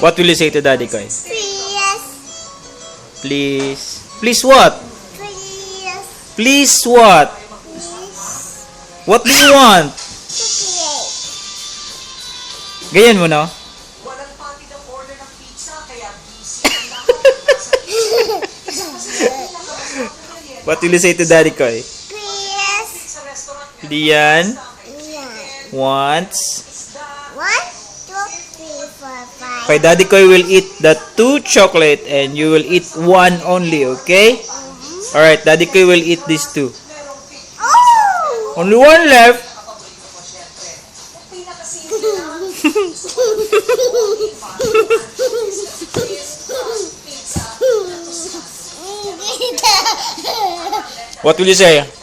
What will you say to Daddy Koy? Please. Please. Please what? Please. Please what? Please. What do you want? Chocolate. Ganyan mo, no? Walang pati ng order ng pizza, kaya busy ang lahat. What will you say to Daddy Koy? Please. Sa restaurant, Lian Yeah. wants... 1, 2, 3, 4, 5. Okay, Daddy Koy will eat the 2 chocolate and you will eat 1 only, okay? Alright, Daddy Koy will eat these 2. Oh! Only 1 left. What will you say?